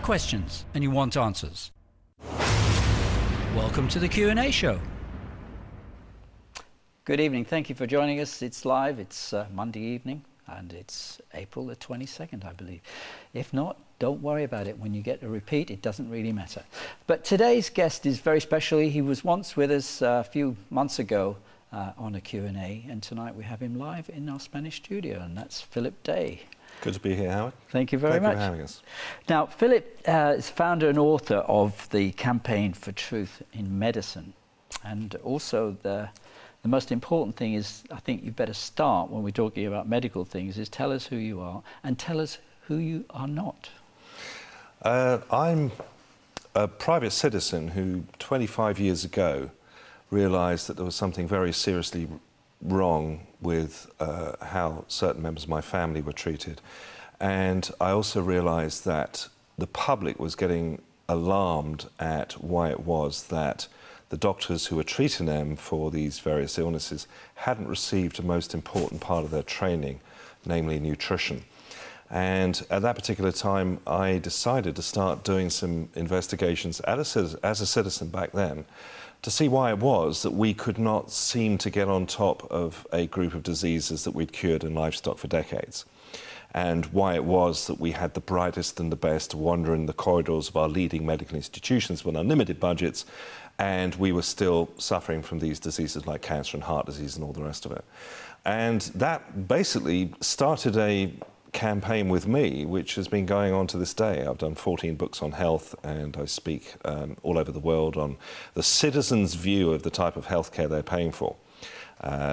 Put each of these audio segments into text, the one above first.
questions and you want answers. Welcome to the Q&A show. Good evening. Thank you for joining us. It's live. It's Monday evening, and it's April the 22nd, I believe. If not, don't worry about it. When you get a repeat, it doesn't really matter. But today's guest is very special. He was once with us a few months ago on a Q&A, and tonight we have him live in our Spanish studio, and that's Phillip Day. Good to be here, Howard. Thank you very much. Thank you for having us. Now, Phillip is founder and author of the Campaign for Truth in Medicine, and also the most important thing is, I think you better start when we're talking about medical things, is tell us who you are and tell us who you are not. I'm a private citizen who 25 years ago realised that there was something very seriously wrong with how certain members of my family were treated. And I also realised that the public was getting alarmed at why it was that the doctors who were treating them for these various illnesses hadn't received the most important part of their training, namely nutrition. And at that particular time, I decided to start doing some investigations as a citizen back then to see why it was that we could not seem to get on top of a group of diseases that we'd cured in livestock for decades. And why it was that we had the brightest and the best wandering the corridors of our leading medical institutions with unlimited budgets, and we were still suffering from these diseases like cancer and heart disease and all the rest of it. And that basically started a campaign with me, which has been going on to this day. I've done 14 books on health, and I speak all over the world on the citizens' view of the type of healthcare they're paying for.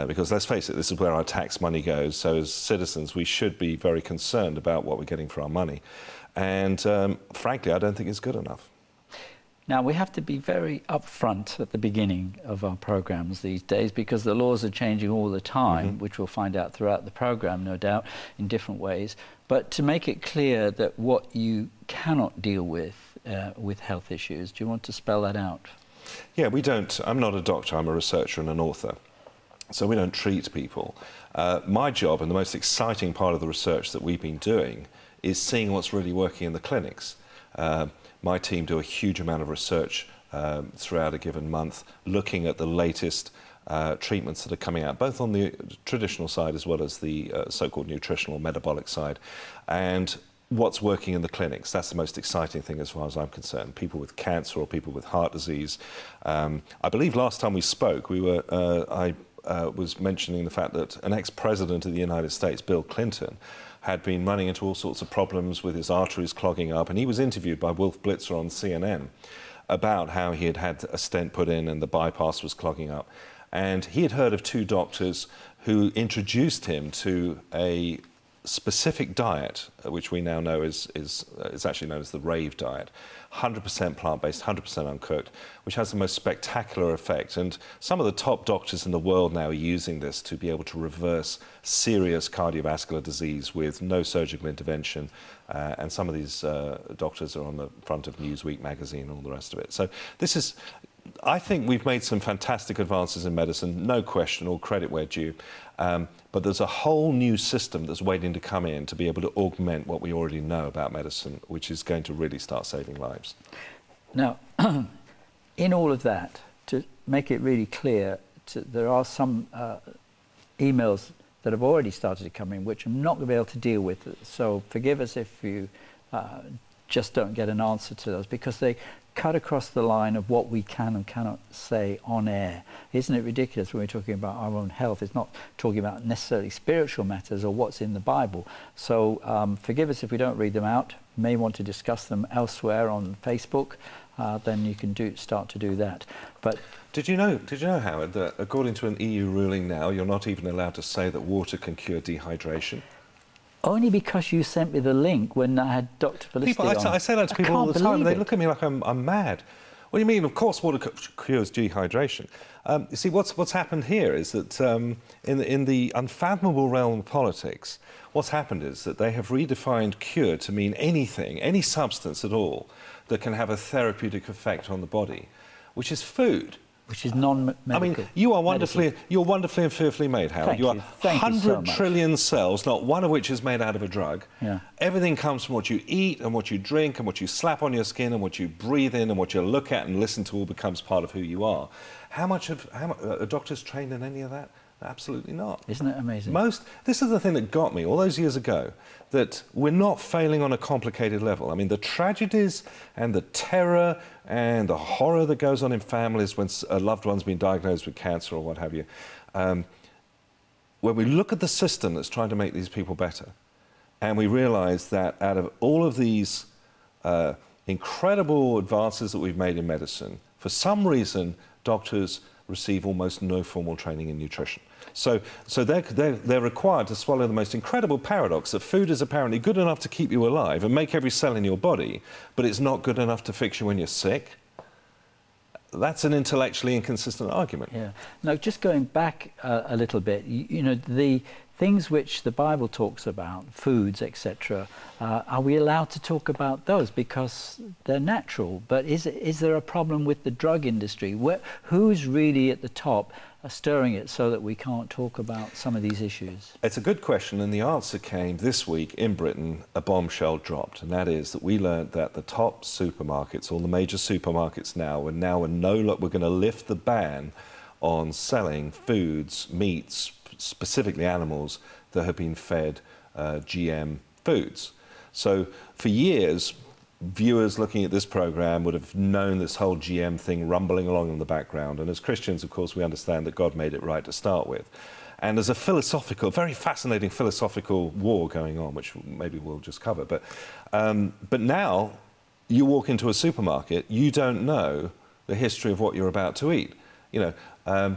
Because let's face it, this is where our tax money goes, so as citizens we should be very concerned about what we're getting for our money. And frankly, I don't think it's good enough. Now, we have to be very upfront at the beginning of our programs these days because the laws are changing all the time, which we'll find out throughout the program, no doubt, in different ways. But to make it clear that what you cannot deal with health issues, do you want to spell that out? Yeah, we don't. I'm not a doctor, I'm a researcher and an author. So we don't treat people. My job, and the most exciting part of the research that we've been doing, is seeing what's really working in the clinics. My team do a huge amount of research throughout a given month, looking at the latest treatments that are coming out, both on the traditional side as well as the so-called nutritional metabolic side, and what's working in the clinics. That's the most exciting thing as far as I'm concerned. People with cancer or people with heart disease. I believe last time we spoke, I was mentioning the fact that an ex-president of the United States, Bill Clinton, had been running into all sorts of problems with his arteries clogging up, and he was interviewed by Wolf Blitzer on CNN about how he had had a stent put in and the bypass was clogging up. And he had heard of two doctors who introduced him to a specific diet, which we now know is actually known as the rave diet, 100% plant-based, 100% uncooked, which has the most spectacular effect. And some of the top doctors in the world now are using this to be able to reverse serious cardiovascular disease with no surgical intervention. And some of these doctors are on the front of Newsweek magazine and all the rest of it. So this is, I think we've made some fantastic advances in medicine, no question, all credit where due. But there's a whole new system that's waiting to come in to be able to augment what we already know about medicine, which is going to really start saving lives. Now, in all of that, to make it really clear, there are some emails that have already started to come in, which I'm not going to be able to deal with. So forgive us if you just don't get an answer to those, because they cut across the line of what we can and cannot say on air. Isn't it ridiculous when we're talking about our own health? It's not talking about necessarily spiritual matters or what's in the Bible. So forgive us if we don't read them out. You may want to discuss them elsewhere on Facebook. Then you can start to do that. But did you know, Howard, that according to an EU ruling now, you're not even allowed to say that water can cure dehydration? Only because you sent me the link when I had Dr. Felicity on. I say that to people all the time, and they look at me like I'm mad. What do you mean? Of course water cures dehydration. You see, what's happened here is that in the unfathomable realm of politics, what's happened is that they have redefined cure to mean anything, any substance at all, that can have a therapeutic effect on the body, which is food. which is non-medical. I mean, you're wonderfully and fearfully made, Howard. Thank you are you. Thank you so 100 much. trillion cells, not one of which is made out of a drug. Yeah. Everything comes from what you eat and what you drink and what you slap on your skin and what you breathe in and what you look at and listen to all becomes part of who you are. How much are doctors trained in any of that? Absolutely not. Isn't it amazing? This is the thing that got me all those years ago, that we're not failing on a complicated level. I mean, the tragedies and the terror and the horror that goes on in families when a loved one's been diagnosed with cancer or what have you, when we look at the system that's trying to make these people better, and we realise that out of all of these incredible advances that we've made in medicine, for some reason, doctors receive almost no formal training in nutrition. So they're required to swallow the most incredible paradox that food is apparently good enough to keep you alive and make every cell in your body, but it's not good enough to fix you when you're sick. That's an intellectually inconsistent argument. Yeah. Now, just going back a little bit, you know, the things which the Bible talks about, foods, etc., are we allowed to talk about those because they're natural? But is there a problem with the drug industry? Who's really at the top stirring it so that we can't talk about some of these issues? It's a good question, and the answer came this week in Britain. A bombshell dropped, and that is that we learned that the top supermarkets, all the major supermarkets we're going to lift the ban on selling foods, meats, specifically animals that have been fed GM foods. So for years, viewers looking at this programme would have known this whole GM thing rumbling along in the background. And as Christians, of course, we understand that God made it right to start with. And there's a very fascinating philosophical war going on, which maybe we'll just cover. But now you walk into a supermarket, you don't know the history of what you're about to eat. You know,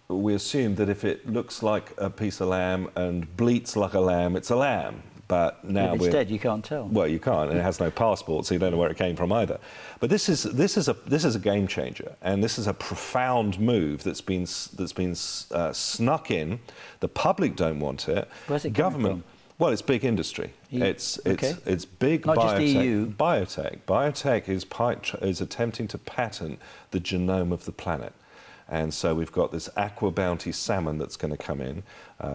we assume that if it looks like a piece of lamb and bleats like a lamb, it's a lamb. But now instead, you can't tell. Well, you can't, and it has no passport, so you don't know where it came from either. But this is a game changer, and this is a profound move that's been snuck in. The public don't want it. Where's it coming from? Well, it's big industry. It's big Not biotech. just EU. Biotech. Biotech is attempting to patent the genome of the planet. And so we've got this aqua bounty salmon that's going to come in.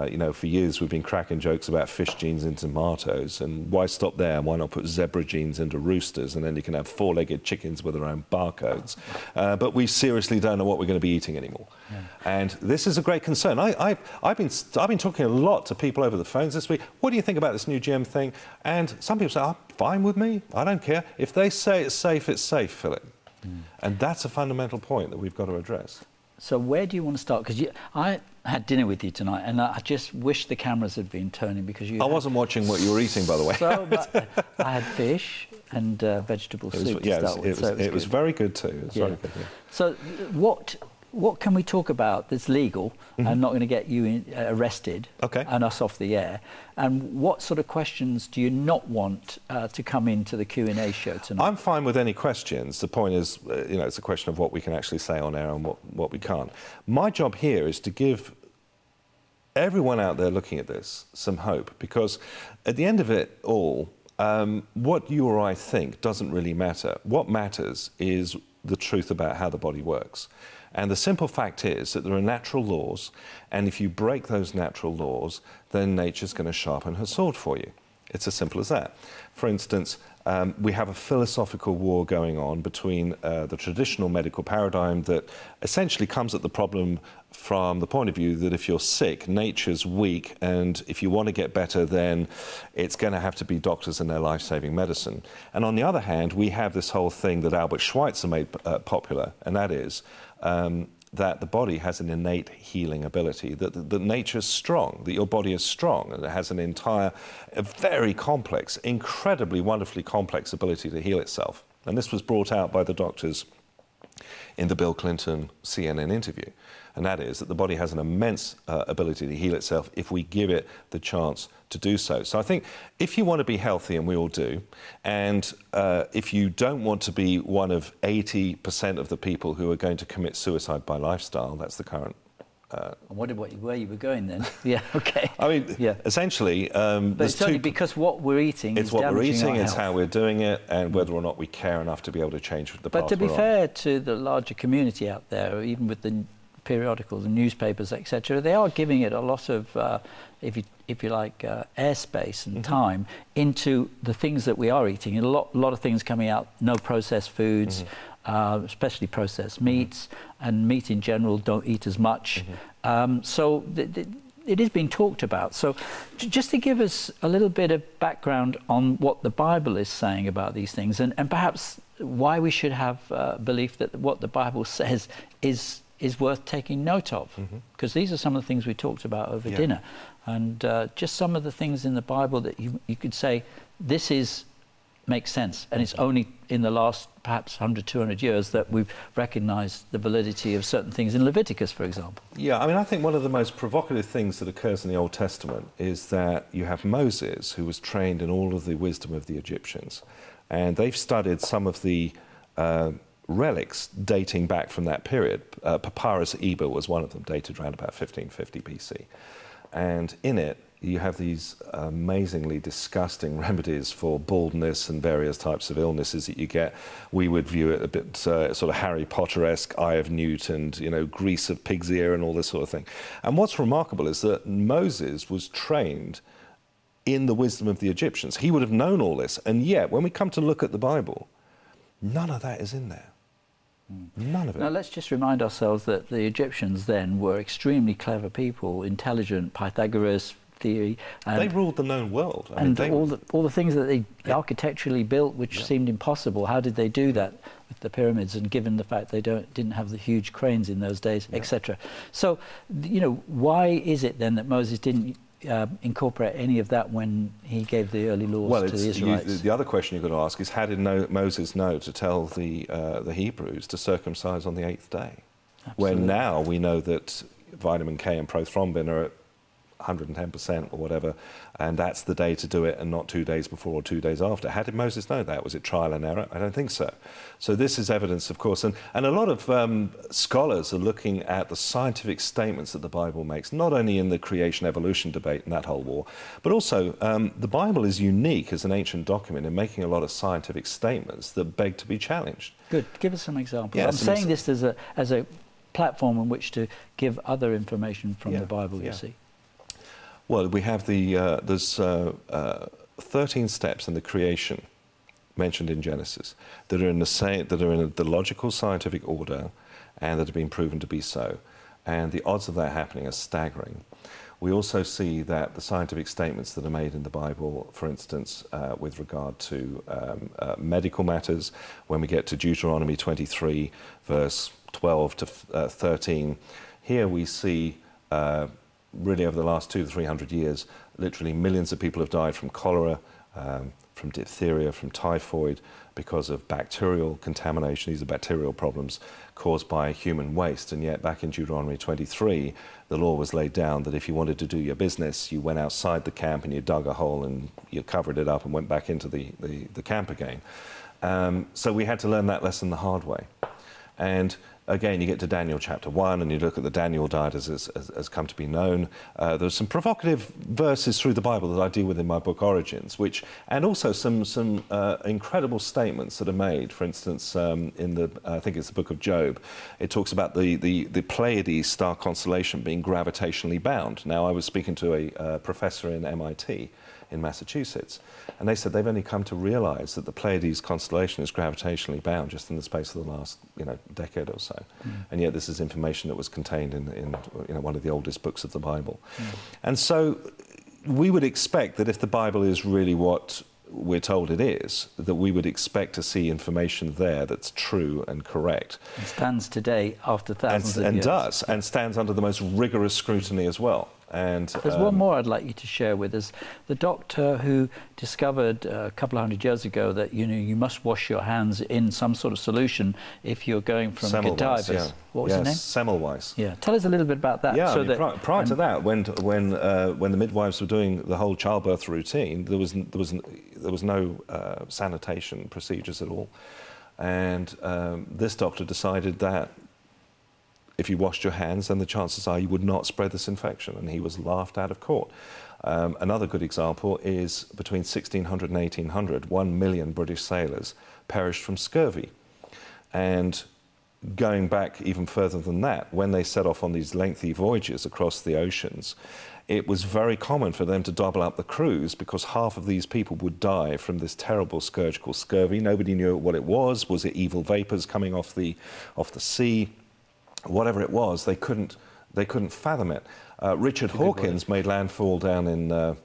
You know, for years we've been cracking jokes about fish genes in tomatoes, and why stop there? Why not put zebra genes into roosters, and then you can have four-legged chickens with their own barcodes? But we seriously don't know what we're going to be eating anymore. Yeah. And this is a great concern. I've been talking a lot to people over the phones this week. What do you think about this new GM thing? And some people say, "Oh, fine with me. I don't care. If they say it's safe, Philip." And that's a fundamental point that we've got to address. So where do you want to start? Because I had dinner with you tonight, and I just wish the cameras had been turning because you. I wasn't watching what you were eating, by the way. I had fish and vegetable soup to start with. It was very good too. It was very good. Yeah. So what can we talk about that's legal and not going to get you arrested and us off the air? And what sort of questions do you not want to come into the Q&A show tonight? I'm fine with any questions. The point is, you know, it's a question of what we can actually say on air and what we can't. My job here is to give everyone out there looking at this some hope, because at the end of it all, what you or I think doesn't really matter. What matters is the truth about how the body works. And the simple fact is that there are natural laws, and if you break those natural laws, then nature's going to sharpen her sword for you. It's as simple as that. For instance, we have a philosophical war going on between the traditional medical paradigm that essentially comes at the problem from the point of view that if you're sick, nature's weak, and if you want to get better, then it's going to have to be doctors and their life-saving medicine. And on the other hand, we have this whole thing that Albert Schweitzer made popular, and that is that the body has an innate healing ability, that nature's strong, that your body is strong, and it has an entire, very complex, incredibly wonderfully complex ability to heal itself. And this was brought out by the doctors in the Bill Clinton CNN interview. And that is that the body has an immense ability to heal itself if we give it the chance to do so. So I think if you want to be healthy, and we all do, and if you don't want to be one of 80% of the people who are going to commit suicide by lifestyle, that's the current Where you were going then? Yeah, okay. I mean, yeah. essentially, but it's only because what we're eating is damaging our health. It's what we're eating, it's how we're doing it, and whether or not we care enough to be able to change the path we're on. But to be fair to the larger community out there, even with the periodicals and newspapers, etc., they are giving it a lot of, if you like, airspace and time into the things that we are eating. And a lot of things coming out, no processed foods, especially processed meats, and meat in general, don't eat as much. So it is being talked about. So just to give us a little bit of background on what the Bible is saying about these things, and perhaps why we should have belief that what the Bible says is worth taking note of, because these are some of the things we talked about over dinner, and just some of the things in the Bible that you could say this makes sense, and it's only in the last perhaps 100, 200 years that we've recognized the validity of certain things in Leviticus, for example. Yeah, I mean, I think one of the most provocative things that occurs in the Old Testament is that you have Moses, who was trained in all of the wisdom of the Egyptians, and they've studied some of the relics dating back from that period. Papyrus Eber was one of them, dated around about 1550 BC. And in it, you have these amazingly disgusting remedies for baldness and various types of illnesses that you get. We would view it a bit sort of Harry Potter-esque, Eye of Newt and, grease of pig's ear and all this sort of thing. And what's remarkable is that Moses was trained in the wisdom of the Egyptians. He would have known all this. And yet, when we come to look at the Bible, none of that is in there. None of it. Now let's just remind ourselves that the Egyptians then were extremely clever people, intelligent, Pythagoras theory. And they ruled the known world. I mean, all the things that they architecturally built, which seemed impossible. How did they do that with the pyramids? And given the fact they didn't have the huge cranes in those days, etc. So, why is it then that Moses didn't incorporate any of that when he gave the early laws to the Israelites? The other question you've got to ask is, how did Moses know to tell the Hebrews to circumcise on the 8th day? Absolutely. When now we know that vitamin K and prothrombin are at 110% or whatever, and that's the day to do it and not 2 days before or 2 days after. How did Moses know that? Was it trial and error? I don't think so. So this is evidence, of course, and a lot of scholars are looking at the scientific statements that the Bible makes, not only in the creation-evolution debate and that whole war, but also the Bible is unique as an ancient document in making a lot of scientific statements that beg to be challenged. Good. Give us some examples. Yeah, I'm saying this as a platform on which to give other information from the Bible, you see. Well, we have there's 13 steps in the creation mentioned in Genesis that are in the logical scientific order and that have been proven to be so. And the odds of that happening are staggering. We also see that the scientific statements that are made in the Bible, for instance, with regard to medical matters, when we get to Deuteronomy 23, verse 12 to 13, here we see really over the last 200 to 300 years, literally millions of people have died from cholera, from diphtheria, from typhoid, because of bacterial contamination. These are bacterial problems caused by human waste. And yet back in Deuteronomy 23, the law was laid down that if you wanted to do your business, you went outside the camp and you dug a hole and you covered it up and went back into the camp again. So we had to learn that lesson the hard way. And again, you get to Daniel chapter 1 and you look at the Daniel diet as come to be known. There's some provocative verses through the Bible that I deal with in my book Origins, and also some incredible statements that are made. For instance, in I think it's the book of Job, it talks about the Pleiades star constellation being gravitationally bound. Now, I was speaking to a professor in MIT in Massachusetts, and they said they've only come to realize that the Pleiades constellation is gravitationally bound just in the space of the last decade or so. And yet this is information that was contained in one of the oldest books of the Bible. And so we would expect that if the Bible is really what we're told it is, that we would expect to see information there that's true and correct. It stands today after thousands of years. And stands under the most rigorous scrutiny as well. And there's one more I'd like you to share with us. The doctor who discovered a couple of 100 years ago that you must wash your hands in some sort of solution if you're going from cadavers. What was his name? Semmelweis. Yeah. Tell us a little bit about that. Yeah. So prior to that, when the midwives were doing the whole childbirth routine, there was no sanitation procedures at all, and this doctor decided that if you washed your hands, then the chances are you would not spread this infection. And he was laughed out of court. Another good example is between 1600 and 1800, 1 million British sailors perished from scurvy. And going back even further than that, when they set off on these lengthy voyages across the oceans, it was very common for them to double up the crews because half of these people would die from this terrible scourge called scurvy. Nobody knew what it was. Was it evil vapors coming off the sea? Whatever it was, they couldn't fathom it. Richard Hawkins made landfall down in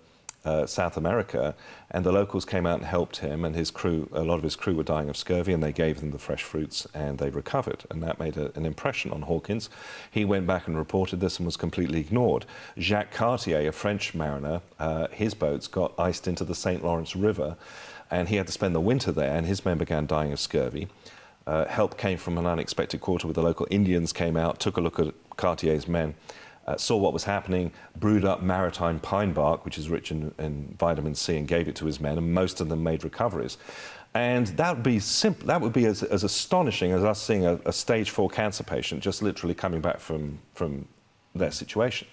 South America, and the locals came out and helped him, and his crew, a lot of his crew were dying of scurvy, and they gave them the fresh fruits and they recovered, and that made an impression on Hawkins. He went back and reported this and was completely ignored. Jacques Cartier, a French mariner, his boats got iced into the St. Lawrence River, and he had to spend the winter there, and his men began dying of scurvy. Help came from an unexpected quarter where the local Indians came out, took a look at Cartier's men, saw what was happening, brewed up maritime pine bark, which is rich in vitamin C, and gave it to his men, and most of them made recoveries. And that would be simple. That would be as astonishing as us seeing a stage 4 cancer patient just literally coming back from their situation.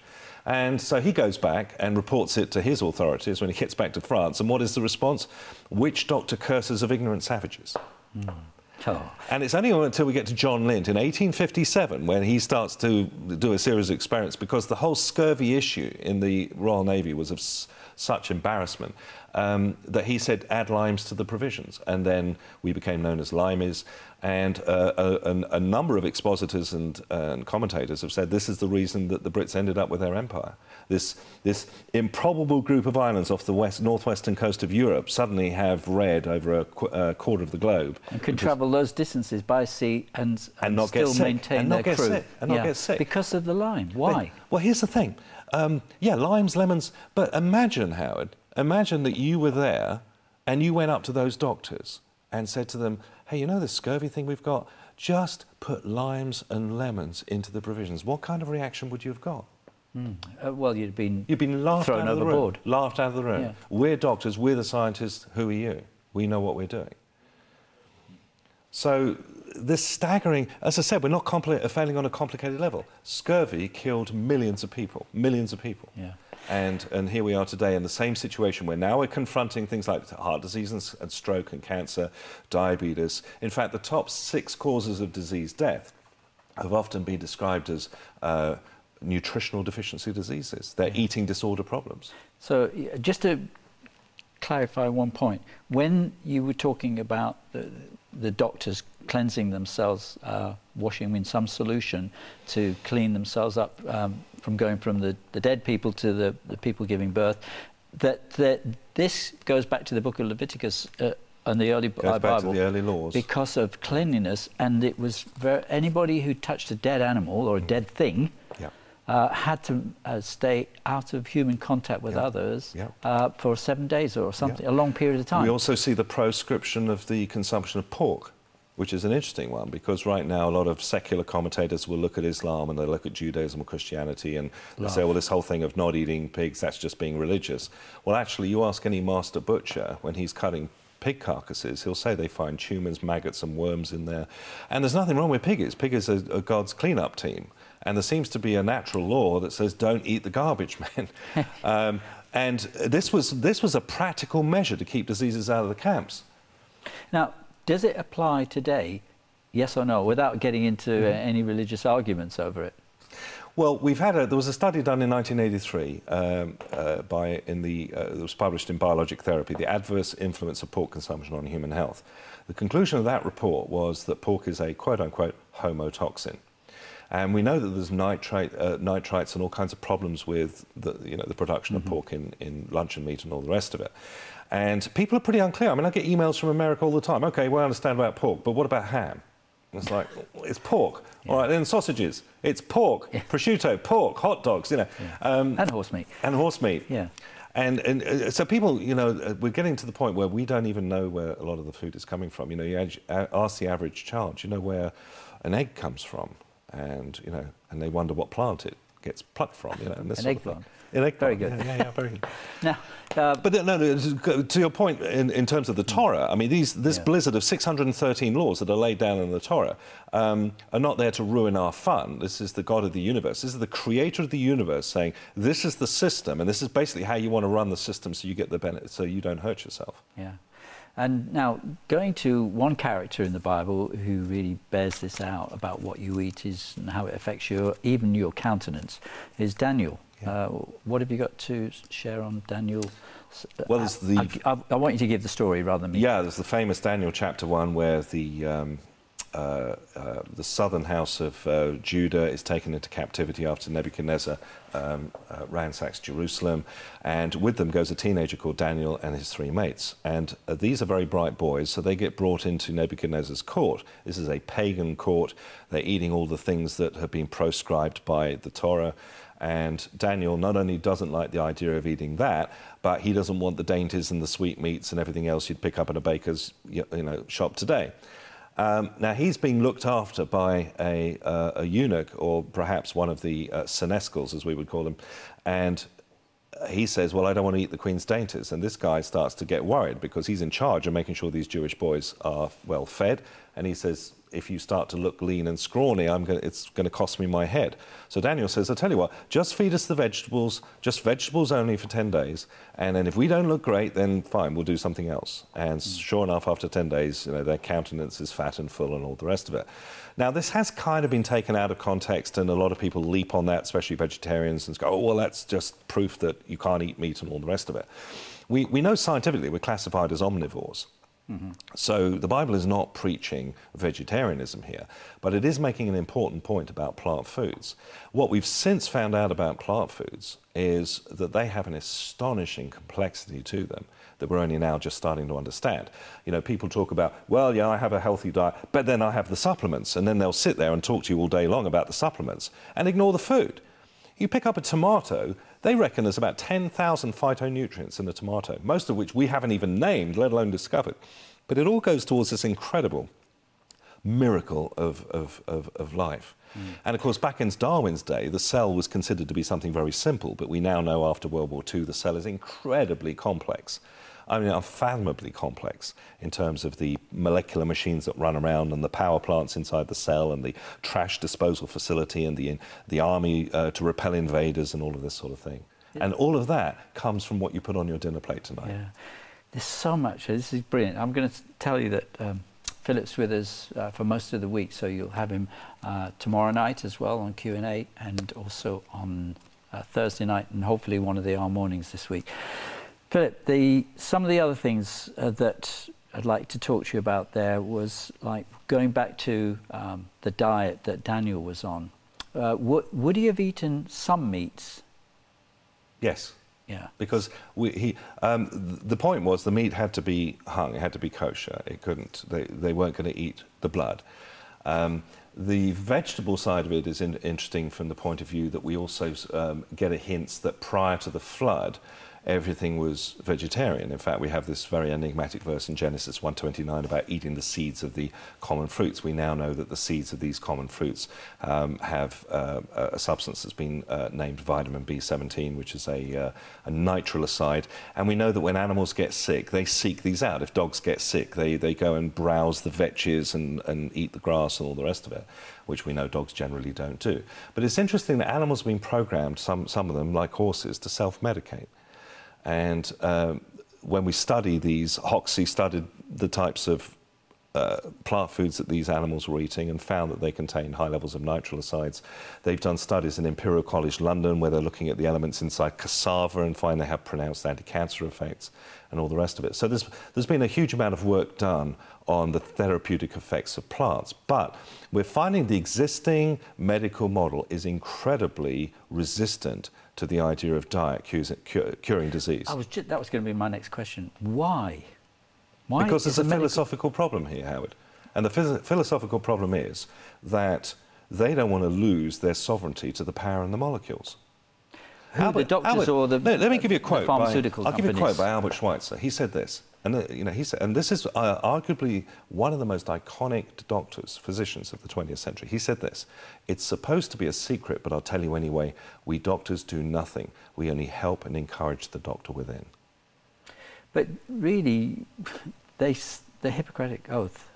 And so he goes back and reports it to his authorities when he gets back to France. And what is the response? Witch doctor curses of ignorant savages. Mm. Oh. And it's only until we get to John Lint in 1857 when he starts to do a series of experiments, because the whole scurvy issue in the Royal Navy was of such embarrassment that he said, add limes to the provisions. And then we became known as limeys. And a number of expositors and commentators have said this is the reason that the Brits ended up with their empire. This improbable group of islands off the northwestern coast of Europe suddenly have red over a quarter of the globe. And can travel those distances by sea and not still maintain their crew. And not get sick. Because of the lime. Why? Well, here's the thing. Yeah, limes, lemons, but imagine, Howard, imagine that you were there and you went up to those doctors and said to them, hey, you know this scurvy thing we've got? Just put limes and lemons into the provisions. What kind of reaction would you have got? Well, you'd been laughed thrown out of the overboard. room. Laughed out of the room. Yeah. We're doctors, we're the scientists, who are you? We know what we're doing. So this staggering, as I said, we're not failing on a complicated level. Scurvy killed millions of people, millions of people. Yeah. And here we are today in the same situation where now we're confronting things like heart disease and stroke and cancer, diabetes. In fact, the top 6 causes of disease death have often been described as nutritional deficiency diseases. They're eating disorder problems. So just to clarify one point, when you were talking about the doctors cleansing themselves, washing them in some solution to clean themselves up from going from the dead people to the people giving birth, that this goes back to the book of Leviticus and the early Bible. Back to the early laws. Because of cleanliness, and it was anybody who touched a dead animal or a dead thing had to stay out of human contact with others for 7 days or something, a long period of time. We also see the proscription of the consumption of pork, which is an interesting one, because right now a lot of secular commentators will look at Islam and they look at Judaism or Christianity and they say, well, this whole thing of not eating pigs, that's just being religious. Well, actually, you ask any master butcher when he's cutting pig carcasses, he'll say they find tumors, maggots and worms in there. And there's nothing wrong with piggies. Pig is a God's clean-up team. And there seems to be a natural law that says don't eat the garbage man. And this was a practical measure to keep diseases out of the camps. Now, does it apply today, yes or no, without getting into any religious arguments over it? Well, there was a study done in 1983 that was published in Biologic Therapy, the adverse influence of pork consumption on human health. The conclusion of that report was that pork is a quote-unquote homotoxin. And we know that there's nitrites and all kinds of problems with the production of pork in luncheon meat and all the rest of it. And people are pretty unclear. I mean, I get emails from America all the time. OK, well, I understand about pork, but what about ham? And it's like, it's pork. All right, then sausages. It's pork. Prosciutto, pork, hot dogs, and horse meat. And horse meat. Yeah. And so people, we're getting to the point where we don't even know where a lot of the food is coming from. You ask the average child, where an egg comes from? And, and they wonder what plant it gets plucked from, you know. And this An sort of eggplant. thing. An eggplant. Very good. Yeah, very good. Now, But no, to your point in terms of the Torah, I mean, this blizzard of 613 laws that are laid down in the Torah are not there to ruin our fun. This is the God of the universe. This is the creator of the universe saying, this is the system, and this is basically how you want to run the system so you get the benefit, so you don't hurt yourself. yeah. And now, going to one character in the Bible who really bears this out about what you eat is and how it affects even your countenance is Daniel. Yeah. What have you got to share on Daniel? Well, there's I want you to give the story rather than me. Yeah, there's the famous Daniel chapter 1 where the southern house of Judah is taken into captivity after Nebuchadnezzar ransacks Jerusalem, and with them goes a teenager called Daniel and his 3 mates. And these are very bright boys, so they get brought into Nebuchadnezzar's court. This is a pagan court. They're eating all the things that have been proscribed by the Torah. And Daniel not only doesn't like the idea of eating that, but he doesn't want the dainties and the sweetmeats and everything else you'd pick up in a baker's shop today. Now, he's being looked after by a eunuch, or perhaps one of the senescals, as we would call them, and he says, well, I don't want to eat the queen's dainties. And this guy starts to get worried because he's in charge of making sure these Jewish boys are well fed, and he says, if you start to look lean and scrawny, it's going to cost me my head. So Daniel says, I'll tell you what, just feed us the vegetables, just vegetables only for 10 days, and then if we don't look great, then fine, we'll do something else. And sure enough, after 10 days, their countenance is fat and full and all the rest of it. Now, this has kind of been taken out of context, and a lot of people leap on that, especially vegetarians, and go, oh, well, that's just proof that you can't eat meat and all the rest of it. We know scientifically we're classified as omnivores. Mm-hmm. So the Bible is not preaching vegetarianism here, but it is making an important point about plant foods. What we've since found out about plant foods is that they have an astonishing complexity to them that we're only now just starting to understand. People talk about, well, yeah, I have a healthy diet, but then I have the supplements, and then they'll sit there and talk to you all day long about the supplements and ignore the food. You pick up a tomato, they reckon there's about 10,000 phytonutrients in the tomato, most of which we haven't even named, let alone discovered. But it all goes towards this incredible miracle of life. And of course, back in Darwin's day, the cell was considered to be something very simple, but we now know after World War II the cell is incredibly complex. I mean, unfathomably complex in terms of the molecular machines that run around and the power plants inside the cell and the trash disposal facility and the army to repel invaders and all of this sort of thing. Yeah. And all of that comes from what you put on your dinner plate tonight. Yeah. There's so much. This is brilliant. I'm going to tell you that Philip's with us for most of the week, so you'll have him tomorrow night as well on Q&A, and also on Thursday night, and hopefully one of our mornings this week. Philip, some of the other things that I'd like to talk to you about there was like going back to the diet that Daniel was on. Would he have eaten some meats? Yes. Yeah. Because the point was the meat had to be hung, it had to be kosher. It couldn't. They weren't going to eat the blood. The vegetable side of it is interesting from the point of view that we also get a hint that prior to the flood, everything was vegetarian. In fact, we have this very enigmatic verse in Genesis 1:29 about eating the seeds of the common fruits. We now know that the seeds of these common fruits have a substance that's been named vitamin B17, which is a nitrilicide. And we know that when animals get sick, they seek these out. If dogs get sick, they go and browse the vetches and eat the grass and all the rest of it, which we know dogs generally don't do. But it's interesting that animals have been programmed, some of them, like horses, to self-medicate. And when we study these, Hoxsey studied the types of plant foods that these animals were eating and found that they contain high levels of nitricides. They've done studies in Imperial College London where they're looking at the elements inside cassava and find they have pronounced anti-cancer effects and all the rest of it. So there's been a huge amount of work done on the therapeutic effects of plants, but we're finding the existing medical model is incredibly resistant to the idea of diet curing disease. That was going to be my next question. Why? Because there's a philosophical problem here, Howard. And the philosophical problem is that they don't want to lose their sovereignty to the power in the molecules. Who, the doctors or the let me give you a quote. Pharmaceutical I'll give you a quote companies? by Albert Schweitzer. He said this, and he said, and this is arguably one of the most iconic doctors, physicians of the 20th century. He said this: "It's supposed to be a secret, but I'll tell you anyway. We doctors do nothing. We only help and encourage the doctor within." But really, the Hippocratic Oath,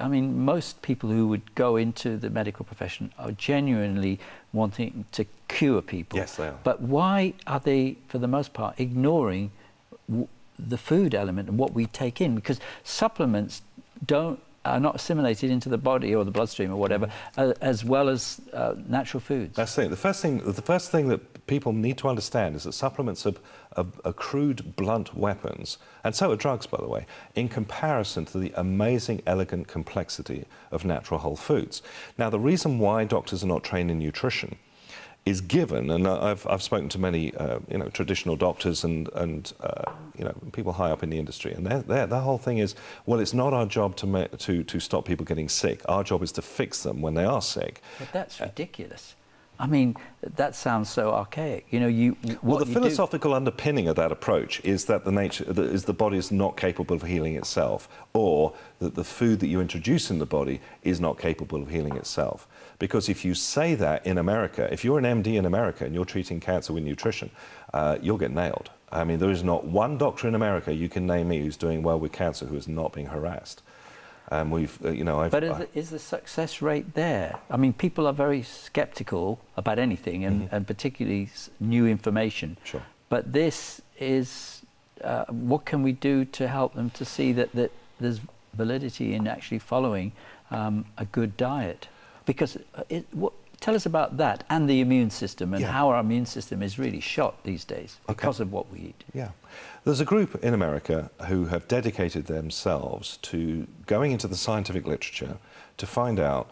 I mean, most people who would go into the medical profession are genuinely wanting to cure people. Yes, they are. But why are they, for the most part, ignoring the food element and what we take in? Because supplements are not assimilated into the body or the bloodstream or whatever, as well as natural foods. That's the thing. The first thing that people need to understand is that supplements are crude, blunt weapons, and so are drugs, by the way, in comparison to the amazing, elegant complexity of natural whole foods. Now, the reason why doctors are not trained in nutrition is given, and I've spoken to many traditional doctors and people high up in the industry, and their whole thing is, well, it's not our job to stop people getting sick. Our job is to fix them when they are sick. But that's ridiculous. I mean, that sounds so archaic. You know, well, the philosophical underpinning of that approach is that the body is not capable of healing itself, or that the food that you introduce in the body is not capable of healing itself. Because if you say that in America, if you're an MD in America and you're treating cancer with nutrition, you'll get nailed. I mean, there is not one doctor in America you can name me who's doing well with cancer who is not being harassed. But is the success rate there? I mean, people are very sceptical about anything, and particularly new information. Sure. But this is, what can we do to help them to see that there's validity in actually following a good diet? Because tell us about that and the immune system and how our immune system is really shot these days because of what we eat. Yeah. There's a group in America who have dedicated themselves to going into the scientific literature to find out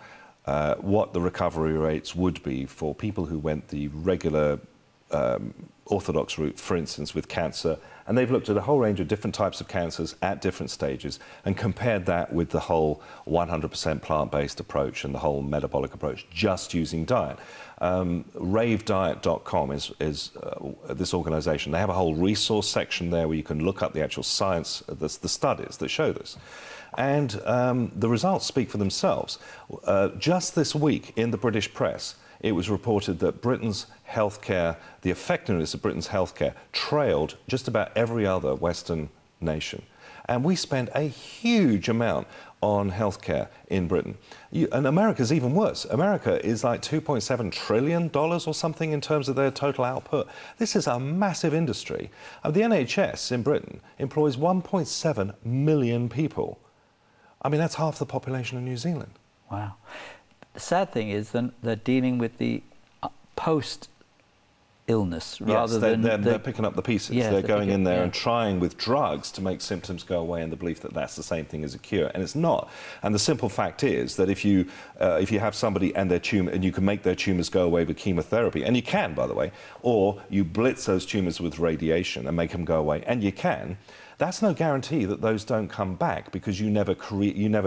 what the recovery rates would be for people who went the regular orthodox route, for instance, with cancer. And they've looked at a whole range of different types of cancers at different stages and compared that with the whole 100% plant-based approach and the whole metabolic approach, just using diet. RaveDiet.com is this organization. They have a whole resource section there where you can look up the actual science, the studies that show this. And the results speak for themselves. Just this week in the British press, it was reported that Britain's healthcare, the effectiveness of Britain's healthcare, trailed just about every other Western nation. And we spend a huge amount on healthcare in Britain. And America's even worse. America is like $2.7 trillion or something in terms of their total output. This is a massive industry. The NHS in Britain employs 1.7 million people. I mean, that's half the population of New Zealand. Wow. The sad thing is that they're dealing with the post-illness rather than... They're picking up the pieces. Yes, they're going in there yeah. and trying with drugs to make symptoms go away in the belief that that's the same thing as a cure, and it's not. And the simple fact is that if you have somebody and their tumor, and you can make their tumors go away with chemotherapy, and you can, by the way, or you blitz those tumors with radiation and make them go away, and you can, that's no guarantee that those don't come back, because you never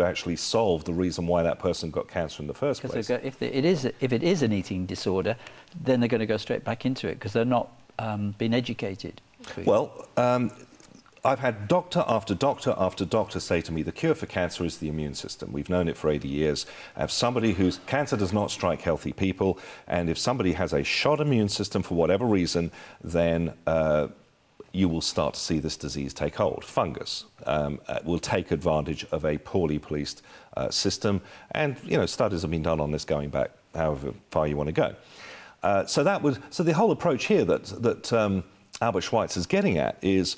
actually solve the reason why that person got cancer in the first place. If it is an eating disorder, then they're going to go straight back into it because they're not been educated. Well, I've had doctor after doctor after doctor say to me, the cure for cancer is the immune system. We've known it for 80 years. If somebody whose cancer does not strike healthy people, and if somebody has a shot immune system for whatever reason, then you will start to see this disease take hold. Fungus will take advantage of a poorly policed system, and studies have been done on this going back however far you want to go. So the whole approach here that Albert Schweitzer is getting at is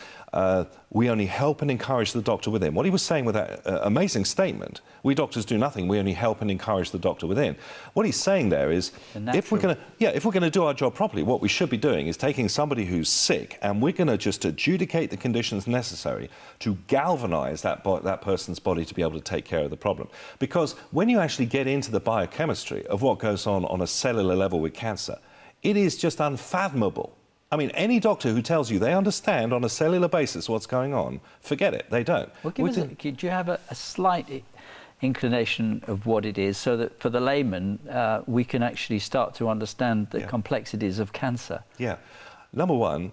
we only help and encourage the doctor within. What he was saying with that amazing statement, we doctors do nothing, we only help and encourage the doctor within. What he's saying there is, if we're going to do our job properly, what we should be doing is taking somebody who's sick, and we're going to just adjudicate the conditions necessary to galvanize that person's body to be able to take care of the problem. Because when you actually get into the biochemistry of what goes on a cellular level with cancer, it is just unfathomable. I mean, any doctor who tells you they understand on a cellular basis what's going on, forget it, they don't. Well, do you have a slight inclination of what it is, so that for the layman we can actually start to understand the complexities of cancer? Yeah. Number one,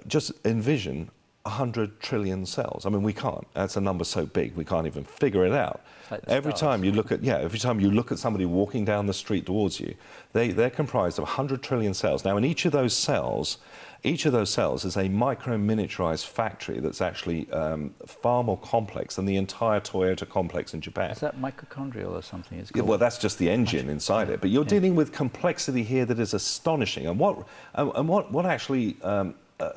just envision 100 trillion cells. I mean, we can't. That's a number so big we can't even figure it out. Like every time you look at somebody walking down the street towards you, they're comprised of 100 trillion cells. Now, in each of those cells is a micro-miniaturized factory that's actually far more complex than the entire Toyota complex in Japan. Is that microchondrial or something? It's Yeah, well, that's just the engine inside it. But you're dealing with complexity here that is astonishing. And what actually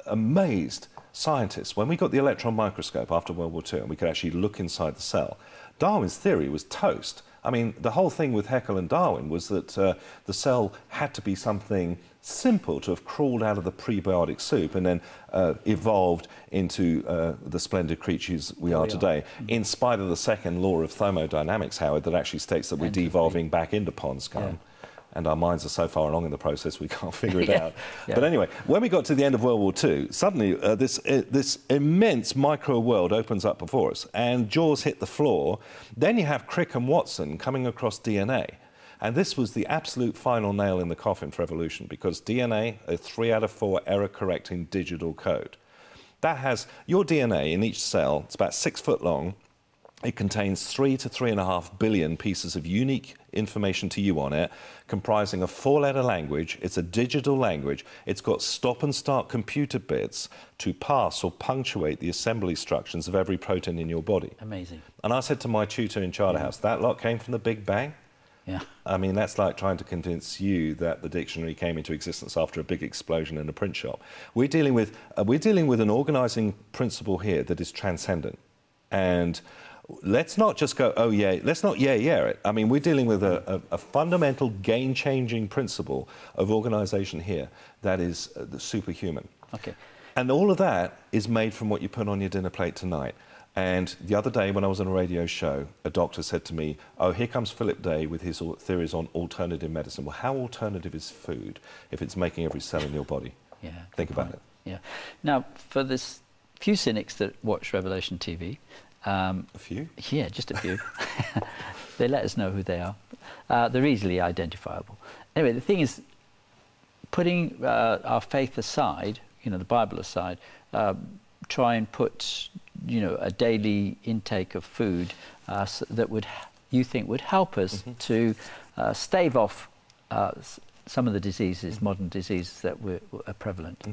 amazed scientists, when we got the electron microscope after World War II and we could actually look inside the cell, Darwin's theory was toast. I mean, the whole thing with Haeckel and Darwin was that the cell had to be something simple to have crawled out of the prebiotic soup and then evolved into the splendid creatures we are today, in spite of the second law of thermodynamics, Howard, that actually states that we're devolving back into pond scum. And our minds are so far along in the process we can't figure it out. But anyway, when we got to the end of World War II, suddenly this immense micro world opens up before us, and jaws hit the floor. Then you have Crick and Watson coming across DNA. And this was the absolute final nail in the coffin for evolution, because DNA, a 3 out of 4 error-correcting digital code. That has your DNA in each cell. It's about 6 foot long. It contains 3 to 3.5 billion pieces of unique information to you on it, comprising a 4-letter language. It's a digital language. It's got stop and start computer bits to pass or punctuate the assembly instructions of every protein in your body. Amazing. And I said to my tutor in Charterhouse, that lot came from the Big Bang? Yeah. I mean, that's like trying to convince you that the dictionary came into existence after a big explosion in a print shop. We're dealing with an organizing principle here that is transcendent. And let's not just go, oh yeah, let's not yeah it. I mean, we're dealing with a fundamental game-changing principle of organization here that is superhuman. Okay. And all of that is made from what you put on your dinner plate tonight. And the other day when I was on a radio show, a doctor said to me, oh, here comes Phillip Day with his theories on alternative medicine. Well, how alternative is food if it's making every cell in your body? Yeah. Think about it. Yeah. Now, for this few cynics that watch Revelation TV, a few? Yeah, just a few. They let us know who they are. They're easily identifiable. Anyway, the thing is, putting our faith aside, the Bible aside, try and put, a daily intake of food that you think would help us to stave off some of the diseases, modern diseases that are prevalent.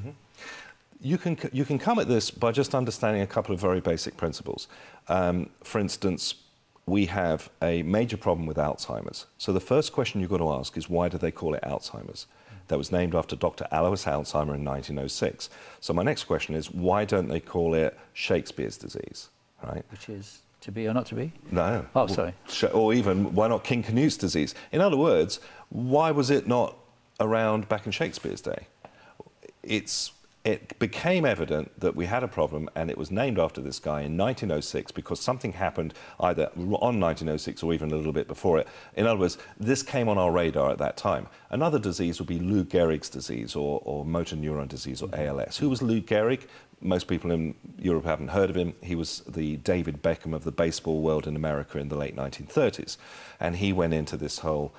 You can come at this by just understanding a couple of very basic principles. For instance, we have a major problem with Alzheimer's. So the first question you've got to ask is, why do they call it Alzheimer's? That was named after Dr. Alois Alzheimer in 1906. So my next question is, why don't they call it Shakespeare's disease, right? Which is to be or not to be? No. Oh, sorry. Or even, why not King Canute's disease? In other words, why was it not around back in Shakespeare's day? It became evident that we had a problem, and it was named after this guy in 1906 because something happened either on 1906 or even a little bit before it. In other words, this came on our radar at that time. Another disease would be Lou Gehrig's disease or motor neuron disease or ALS. Who was Lou Gehrig? Most people in Europe haven't heard of him. He was the David Beckham of the baseball world in America in the late 1930s. And he went into this whole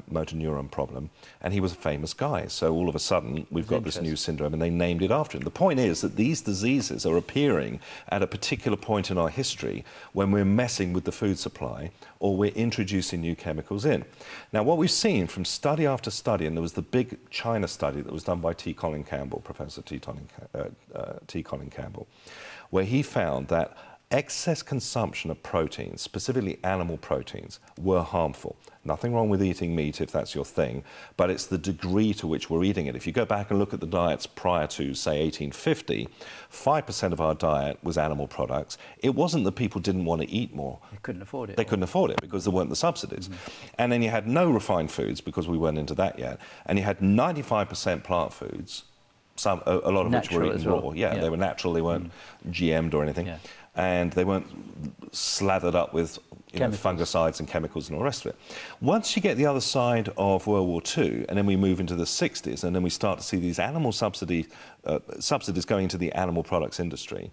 motor neuron problem, and he was a famous guy. So all of a sudden, we've got this new syndrome, and they named it after him. The point is that these diseases are appearing at a particular point in our history when we're messing with the food supply or we're introducing new chemicals in. Now, what we've seen from study after study, and there was the big China study that was done by Professor T. Colin Campbell, where he found that excess consumption of proteins, specifically animal proteins, were harmful. Nothing wrong with eating meat if that's your thing, but it's the degree to which we're eating it. If you go back and look at the diets prior to, say, 1850, 5% of our diet was animal products. It wasn't that people didn't want to eat more. They couldn't afford it. They couldn't afford it because there weren't the subsidies. And then you had no refined foods because we weren't into that yet. And you had 95% plant foods, a lot of Natural which were eaten raw. Yeah, they were natural, they weren't GM'd or anything. Yeah. And they weren't slathered up with fungicides and chemicals and all the rest of it. Once you get the other side of World War II, and then we move into the 60s, and then we start to see these animal subsidies going into the animal products industry,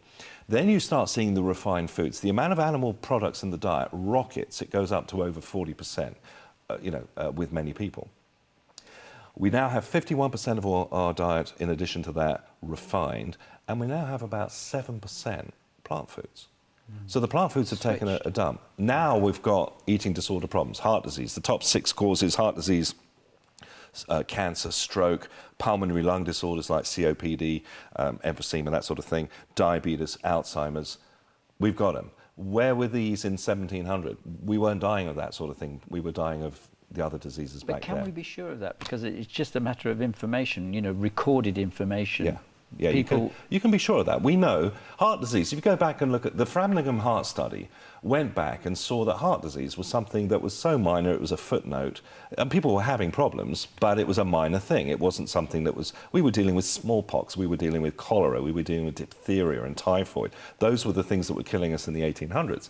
then you start seeing the refined foods. The amount of animal products in the diet rockets. It goes up to over 40%, with many people. We now have 51% of our diet, in addition to that, refined, and we now have about 7% plant foods. So the plant foods have taken a dump. Now we've got eating disorder problems, heart disease. The top 6 causes: heart disease, cancer, stroke, pulmonary lung disorders like COPD, emphysema, that sort of thing, diabetes, Alzheimer's. We've got them. Where were these in 1700? We weren't dying of that sort of thing. We were dying of the other diseases back then. But can we be sure of that? Because it's just a matter of information, you know, recorded information. Yeah. Yeah, you can be sure of that. We know heart disease. If you go back and look at the Framingham Heart Study, went back and saw that heart disease was something that was so minor it was a footnote. And people were having problems, but it was a minor thing. It wasn't something that was... We were dealing with smallpox, we were dealing with cholera, we were dealing with diphtheria and typhoid. Those were the things that were killing us in the 1800s.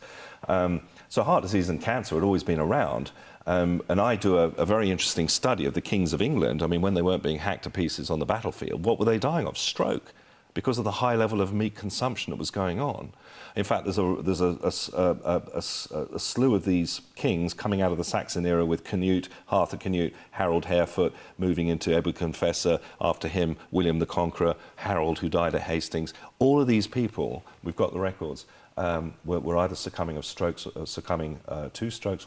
So heart disease and cancer had always been around. And I do a very interesting study of the kings of England. I mean, when they weren't being hacked to pieces on the battlefield, what were they dying of? Stroke, because of the high level of meat consumption that was going on. In fact, there's a slew of these kings coming out of the Saxon era with Canute, Arthur Canute, Harold Harefoot, moving into Ebbo Confessor, after him, William the Conqueror, Harold, who died at Hastings. All of these people, we've got the records, were either succumbing to strokes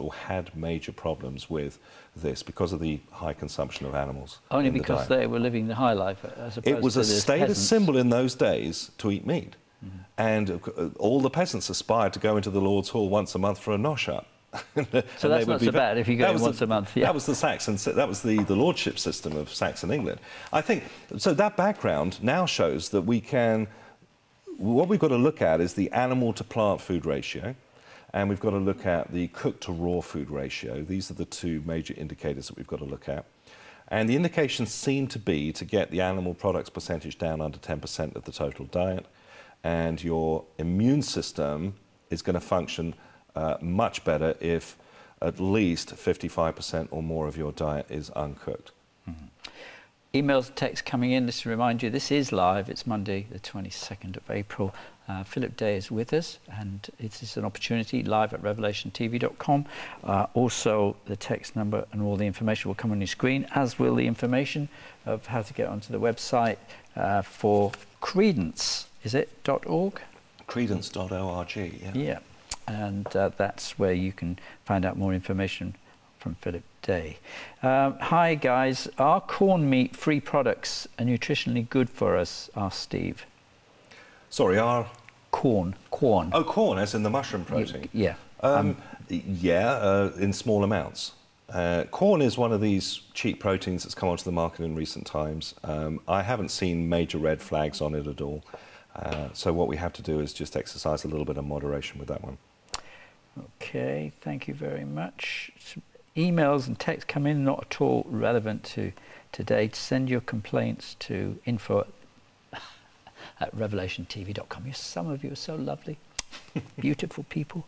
or had major problems with this because of the high consumption of animals. Only because they were living the high life as opposed to it was a status peasants. symbol in those days to eat meat. Mm-hmm. And all the peasants aspired to go into the Lord's Hall once a month for a nosh-up. So that's not so bad if you go in once a month. Yeah. That was the Saxon, that was the lordship system of Saxon England. I think, so that background now shows that we can... What we've got to look at is the animal to plant food ratio, and we've got to look at the cooked to raw food ratio. These are the 2 major indicators that we've got to look at. And the indications seem to be to get the animal products percentage down under 10% of the total diet, and your immune system is going to function much better if at least 55% or more of your diet is uncooked. Mm-hmm. Emails, texts coming in. Just to remind you, this is live. It's Monday, the 22nd of April. Phillip Day is with us, and it is an opportunity, live at revelationtv.com. Also, the text number and all the information will come on your screen, as will the information of how to get onto the website for Credence. Is it .org? Credence.org, yeah. Yeah, and that's where you can find out more information from Phillip Day. Hi guys, are corn meat free products are nutritionally good for us? Asked Steve. Sorry, are? Corn. Oh, corn, as in the mushroom protein? Yeah. In small amounts. Corn is one of these cheap proteins that's come onto the market in recent times. I haven't seen major red flags on it at all. So what we have to do is just exercise a little bit of moderation with that one. Okay, thank you very much. Some emails and texts come in, not at all relevant to today. Send your complaints to info@revelationtv.com. Some of you are so lovely, beautiful people.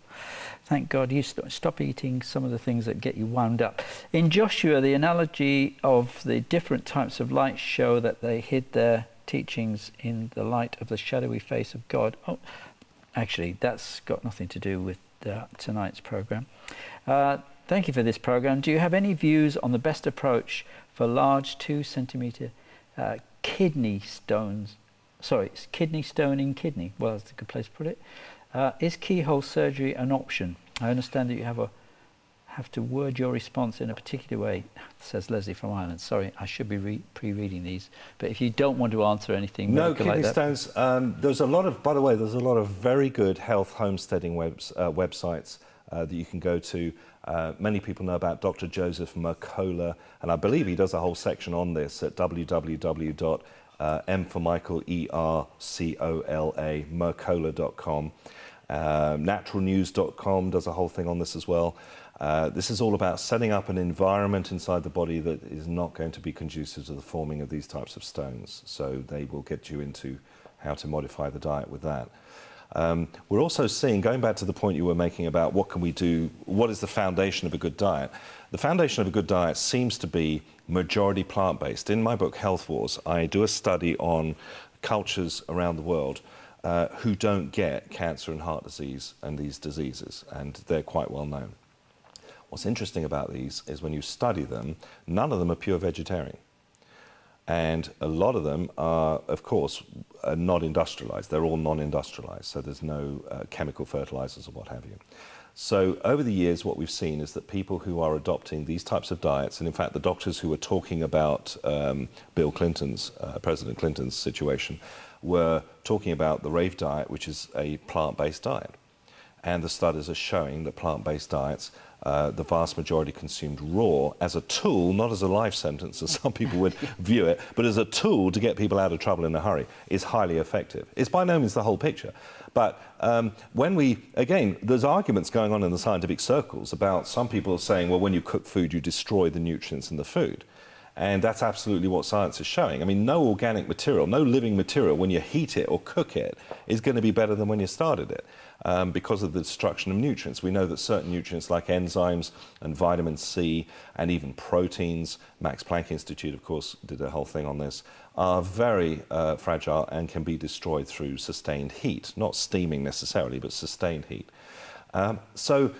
Thank God you stop eating some of the things that get you wound up. In Joshua, the analogy of the different types of light show that they hid their teachings in the light of the shadowy face of God. Oh, actually, that's got nothing to do with tonight's program. Thank you for this program. Do you have any views on the best approach for large 2-centimeter kidney stones? Sorry, kidney stone in kidney. Well, that's a good place to put it. Is keyhole surgery an option? I understand that you have to word your response in a particular way, says Leslie from Ireland. Sorry, I should be pre-reading these, but if you don't want to answer anything, no, kidney stones. There's a lot of, by the way, there's a lot of very good health homesteading websites that you can go to. Many people know about Dr. Joseph Mercola, and I believe he does a whole section on this at Mercola.com. Naturalnews.com does a whole thing on this as well. This is all about setting up an environment inside the body that is not going to be conducive to the forming of these types of stones. So they will get you into how to modify the diet with that. We're also seeing, going back to the point you were making about what can we do, what is the foundation of a good diet? The foundation of a good diet seems to be majority plant-based. In my book, Health Wars, I do a study on cultures around the world who don't get cancer and heart disease and these diseases, and they're quite well known. What's interesting about these is when you study them, none of them are pure vegetarian. And a lot of them are, of course, not industrialized. They're all non-industrialized, so there's no chemical fertilizers or what have you. So over the years, what we've seen is that people who are adopting these types of diets, and in fact, the doctors who were talking about Bill Clinton's, President Clinton's situation, were talking about the RAVE diet, which is a plant-based diet. And the studies are showing that plant-based diets, the vast majority consumed raw as a tool, not as a life sentence, as some people would view it, but as a tool to get people out of trouble in a hurry, is highly effective. It's by no means the whole picture. But when we, again, there's arguments going on in the scientific circles about some people saying, well, when you cook food, you destroy the nutrients in the food. And that's absolutely what science is showing. I mean, no organic material, no living material, when you heat it or cook it, is going to be better than when you started it. Because of the destruction of nutrients. We know that certain nutrients like enzymes and vitamin C and even proteins, Max Planck Institute, of course, did a whole thing on this, are very fragile and can be destroyed through sustained heat. Not steaming necessarily, but sustained heat. So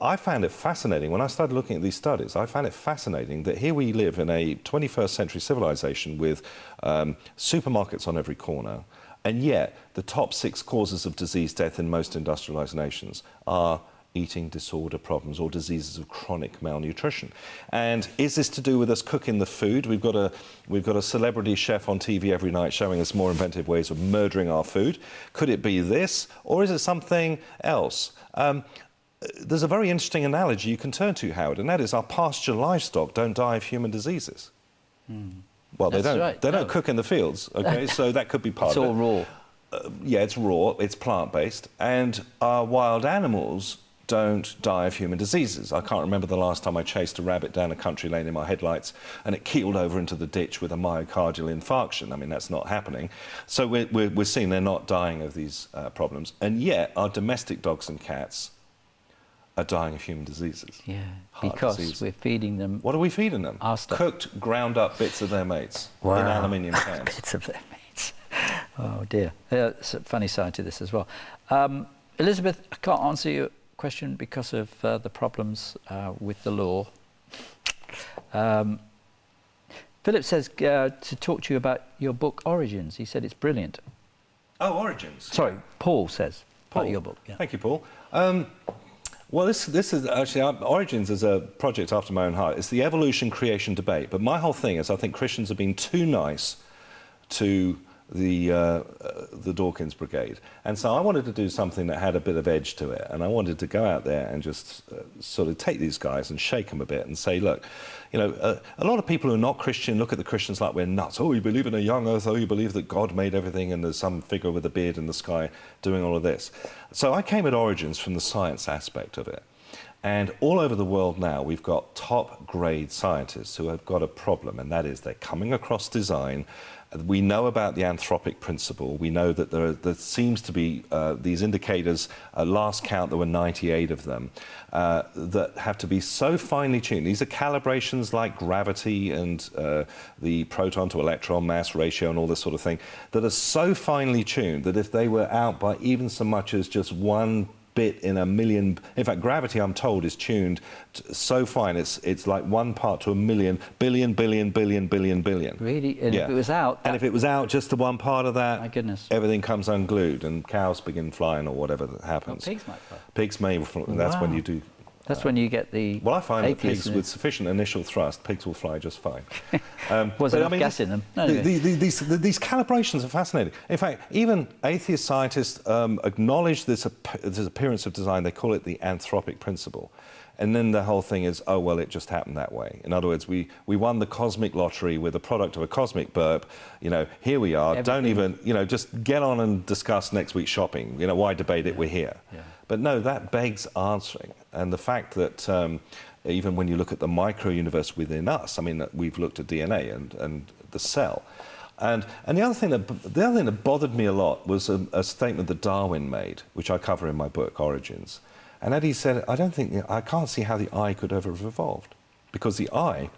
I found it fascinating, when I started looking at these studies, I found it fascinating that here we live in a 21st century civilization with supermarkets on every corner, and yet the top 6 causes of disease death in most industrialized nations are eating disorder problems or diseases of chronic malnutrition. And is this to do with us cooking the food? We've got a celebrity chef on TV every night showing us more inventive ways of murdering our food. Could it be this, or is it something else? There's a very interesting analogy you can turn to, Howard, and that is our pasture livestock don't die of human diseases. Well, they don't. Right. They don't cook in the fields, okay? So that could be part of it. It's all raw. Yeah, it's raw. It's plant-based, and our wild animals don't die of human diseases. I can't remember the last time I chased a rabbit down a country lane in my headlights and it keeled over into the ditch with a myocardial infarction. I mean, that's not happening. So we're seeing they're not dying of these problems, and yet our domestic dogs and cats are dying of human diseases. Yeah, Heart because disease. we're feeding them... What are we feeding them? Our stuff. Cooked, ground up bits of their mates in aluminium cans. Bits of their mates. Oh dear. It's a funny side to this as well. Elizabeth, I can't answer your question because of the problems with the law. Philip says to talk to you about your book Origins. He said it's brilliant. Oh, Origins. Sorry, Paul says about your book. Yeah. Thank you, Paul. Well, this is actually, Origins is a project after my own heart. It's the evolution-creation debate. But my whole thing is I think Christians have been too nice to the Dawkins Brigade. And so I wanted to do something that had a bit of edge to it. And I wanted to go out there and just sort of take these guys and shake them a bit and say, look, you know, a lot of people who are not Christian look at the Christians like we're nuts. Oh, you believe in a young earth. Oh, you believe that God made everything and there's some figure with a beard in the sky doing all of this. So I came at Origins from the science aspect of it. And all over the world now, we've got top-grade scientists who have got a problem, and that is they're coming across design. We know about the anthropic principle. We know that there seems to be these indicators, last count there were 98 of them, that have to be so finely tuned. These are calibrations like gravity and the proton to electron mass ratio and all this sort of thing, that are so finely tuned that if they were out by even so much as just 1 bit in a million. In fact, gravity, I'm told, is tuned so fine it's like 1 part to a million, billion. Really? And yeah. if it was out... And if it was out just to 1 part of that, my goodness, everything comes unglued and cows begin flying or whatever that happens. Well, pigs might fly. Pigs may, that's when you do... That's when you get the... Well, I find that pigs with sufficient initial thrust, pigs will fly just fine. Was enough gas in them. No, these calibrations are fascinating. In fact, even atheist scientists acknowledge this appearance of design. They call it the anthropic principle. And then the whole thing is, oh, well, it just happened that way. In other words, we won the cosmic lottery with the product of a cosmic burp. You know, here we are. Everything. Don't even, you know, just get on and discuss next week's shopping. You know, why debate it? We're here. Yeah. But no, that begs answering. And the fact that even when you look at the micro-universe within us, I mean, we've looked at DNA and the cell. And the other thing that bothered me a lot was a statement that Darwin made, which I cover in my book, Origins. And that he said, I can't see how the eye could ever have evolved, because the eye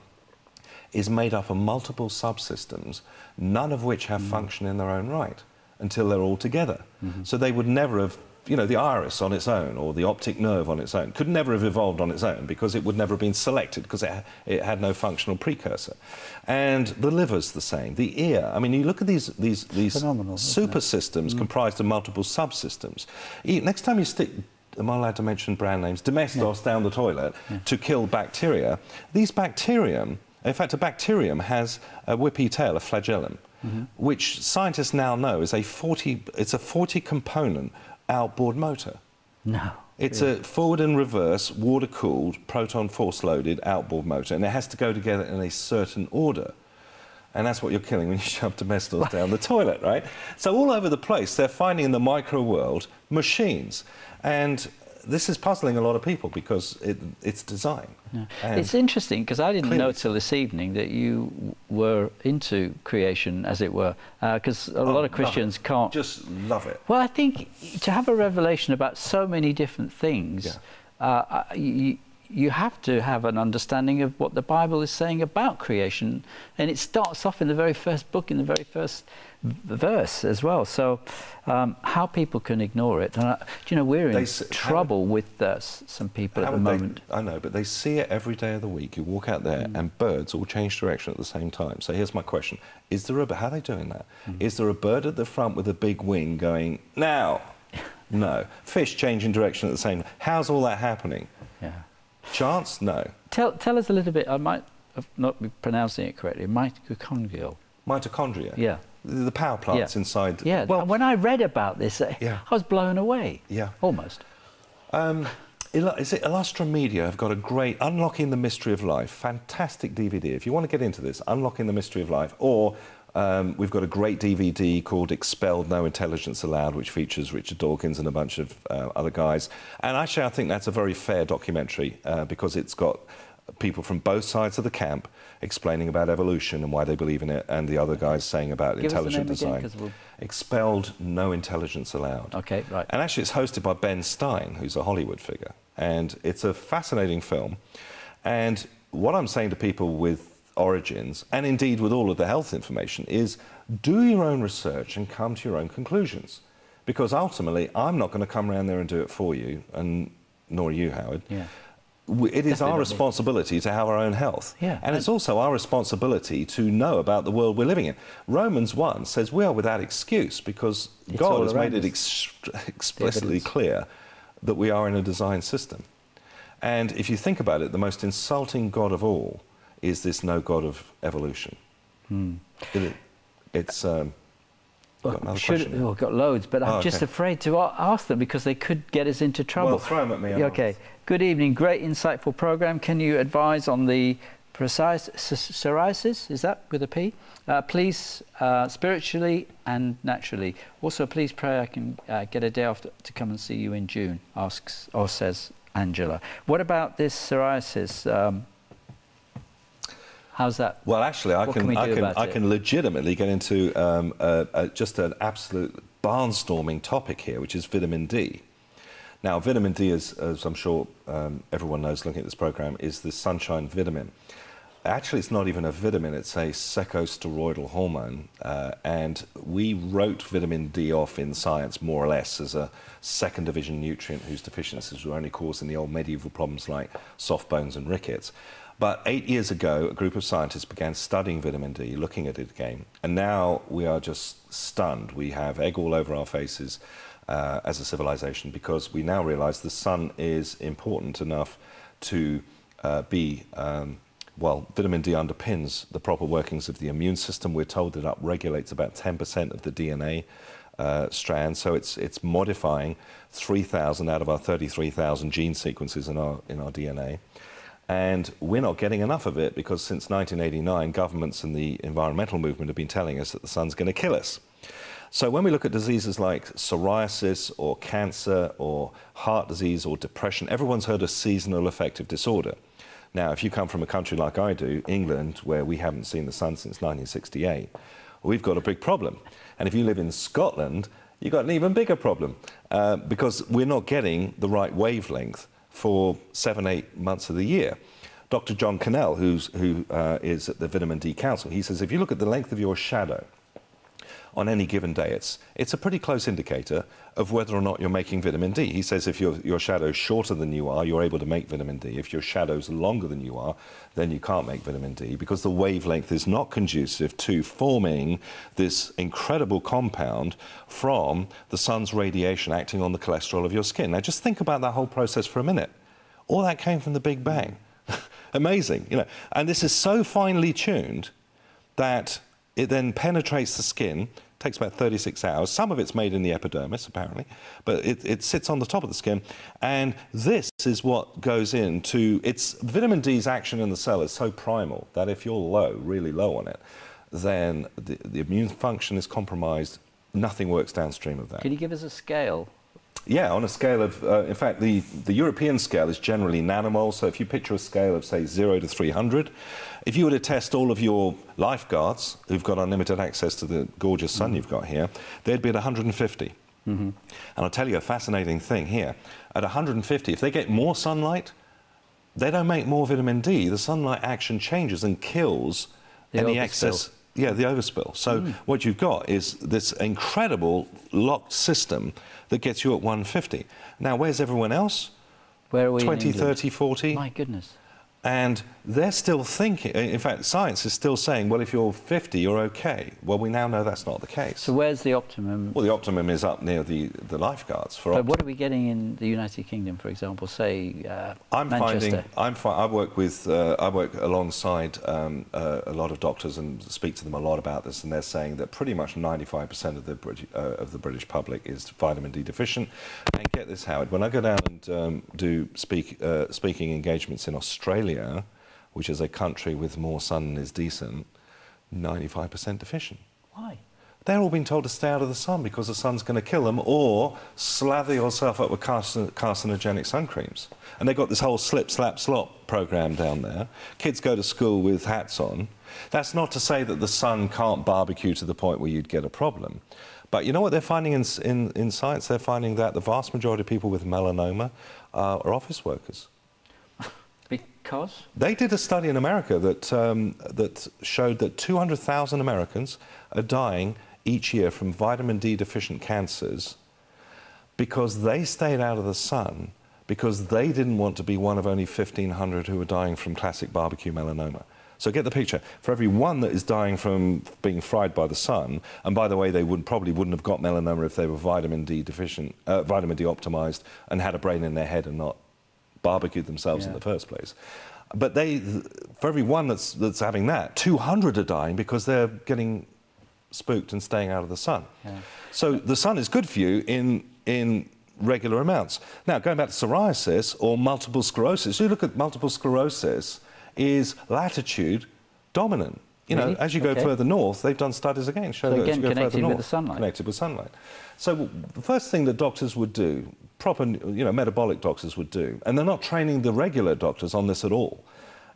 is made up of multiple subsystems, none of which have function in their own right, until they're all together. So they would never have you know, the iris on its own or the optic nerve on its own could never have evolved on its own because it would never have been selected because it had no functional precursor. And the liver's the same, the ear. I mean, you look at these super systems comprised of multiple subsystems. Next time you stick, am I allowed to mention brand names, Domestos down the toilet to kill bacteria, these bacterium, in fact, a bacterium has a whippy tail, a flagellum, which scientists now know is a 40-component outboard motor. No. It's a forward and reverse, water-cooled, proton force-loaded outboard motor, and it has to go together in a certain order. And that's what you're killing when you shove Domestos down the toilet, right? So all over the place, they're finding in the micro world machines. And this is puzzling a lot of people because it's design. Yeah. It's interesting because I didn't know till this evening that you were into creation, as it were, because a lot of Christians can't... Just love it. Well, I think to have a revelation about so many different things, you have to have an understanding of what the Bible is saying about creation. And it starts off in the very first book, in the very first verse as well. So how people can ignore it. And, you know, we're in trouble with some people at the moment. I know, but they see it every day of the week. You walk out there and birds all change direction at the same time. So here's my question. Is there how are they doing that? Is there a bird at the front with a big wing going, now? No. Fish changing direction at the same time. How's all that happening? Yeah. Chance? No. Tell us a little bit, I might not be pronouncing it correctly, mitochondrial. Mitochondria? Yeah. The power plants inside... Yeah, well, when I read about this, I was blown away. Yeah. Almost. Is it Illustra Media have got a great Unlocking the Mystery of Life, fantastic DVD. If you want to get into this, Unlocking the Mystery of Life, or we've got a great DVD called Expelled, No Intelligence Allowed, which features Richard Dawkins and a bunch of other guys. And actually, I think that's a very fair documentary because it's got people from both sides of the camp explaining about evolution and why they believe in it, and the other guys saying about intelligent design. Again, Expelled, No Intelligence Allowed. Okay, right. And actually, it's hosted by Ben Stein, who's a Hollywood figure. And it's a fascinating film. And what I'm saying to people with Origins, and indeed with all of the health information, is do your own research and come to your own conclusions. Because ultimately, I'm not going to come around there and do it for you, and nor you, Howard. Yeah. It is our responsibility to have our own health. Yeah, and it's also our responsibility to know about the world we're living in. Romans 1 says we are without excuse because God has made it explicitly clear that we are in a design system. And if you think about it, the most insulting God of all is this no God of evolution. It's... I've got loads, but I'm just afraid to ask them because they could get us into trouble. Well, throw them at me. Okay. Good evening. Great, insightful program. Can you advise on the psoriasis? Is that with a P? Please, spiritually and naturally. Also, please pray I can get a day off to come and see you in June, asks or says Angela. What about this psoriasis? How's that? Well, actually, I can legitimately get into just an absolute barnstorming topic here, which is vitamin D. Now, vitamin D, as I'm sure everyone knows looking at this program, is the sunshine vitamin. Actually, it's not even a vitamin, it's a secosteroidal hormone. And we wrote vitamin D off in science, more or less, as a second division nutrient whose deficiencies were only causing the old medieval problems like soft bones and rickets. But 8 years ago, a group of scientists began studying vitamin D, looking at it again, and now we are just stunned. We have egg all over our faces as a civilization because we now realize the sun is important enough to well, vitamin D underpins the proper workings of the immune system. We're told it upregulates about 10% of the DNA strand, so it's modifying 3,000 out of our 33,000 gene sequences in our DNA. And we're not getting enough of it because since 1989, governments and the environmental movement have been telling us that the sun's going to kill us. So when we look at diseases like psoriasis or cancer or heart disease or depression, everyone's heard of seasonal affective disorder. Now, if you come from a country like I do, England, where we haven't seen the sun since 1968, we've got a big problem. And if you live in Scotland, you've got an even bigger problem because we're not getting the right wavelength for 7-8 months of the year. Dr. John Cannell, who is at the Vitamin D Council, he says if you look at the length of your shadow on any given day. It's a pretty close indicator of whether or not you're making vitamin D. He says if your shadow's shorter than you are, you're able to make vitamin D. If your shadow's longer than you are, then you can't make vitamin D because the wavelength is not conducive to forming this incredible compound from the sun's radiation acting on the cholesterol of your skin. Now just think about that whole process for a minute. All that came from the Big Bang. Amazing, you know. And this is so finely tuned that it then penetrates the skin. Takes about 36 hours. Some of it's made in the epidermis, apparently, but it sits on the top of the skin. And this is what goes into vitamin D's action in the cell is so primal that if you're low, really low on it, then the immune function is compromised. Nothing works downstream of that. Can you give us a scale? Yeah, on a scale of, in fact, the European scale is generally nanomoles. So if you picture a scale of, say, 0 to 300, if you were to test all of your lifeguards who've got unlimited access to the gorgeous sun you've got here, they'd be at 150. And I'll tell you a fascinating thing here. At 150, if they get more sunlight, they don't make more vitamin D. The sunlight action changes and kills any excess. Yeah, the overspill. So what you've got is this incredible locked system that gets you at 150. Now, where's everyone else? Where are we 20, in 30, 40. My goodness. And they're still thinking, in fact, science is still saying, well, if you're 50, you're okay. Well, we now know that's not the case. So where's the optimum? Well, the optimum is up near the lifeguards. But what are we getting in the United Kingdom, for example, say Manchester? I work alongside a lot of doctors and speak to them a lot about this, and they're saying that pretty much 95% of the British public is vitamin D deficient. And get this, Howard, when I go down and do speaking engagements in Australia, which is a country with more sun than is decent, 95% deficient. Why? They're all being told to stay out of the sun because the sun's going to kill them, or slather yourself up with carcinogenic sun creams. And they've got this whole slip, slap, slop program down there. Kids go to school with hats on. That's not to say that the sun can't barbecue to the point where you'd get a problem. But you know what they're finding in science? They're finding that the vast majority of people with melanoma are office workers. Because? They did a study in America that showed that 200,000 Americans are dying each year from vitamin D deficient cancers because they stayed out of the sun because they didn't want to be one of only 1,500 who were dying from classic barbecue melanoma. So get the picture. For every one that is dying from being fried by the sun, and by the way, they probably wouldn't have got melanoma if they were vitamin D deficient, vitamin D optimized, and had a brain in their head and not barbecued themselves in the first place. But for every one that's having that, 200 are dying because they're getting spooked and staying out of the sun. Yeah. So the sun is good for you in regular amounts. Now, going back to psoriasis or multiple sclerosis, you look at multiple sclerosis is latitude dominant. You know, as you go further north, they've done studies again showing that as you go further north, with the sunlight. Connected with sunlight. So the first thing that doctors would do, proper, metabolic doctors would do, and they're not training the regular doctors on this at all,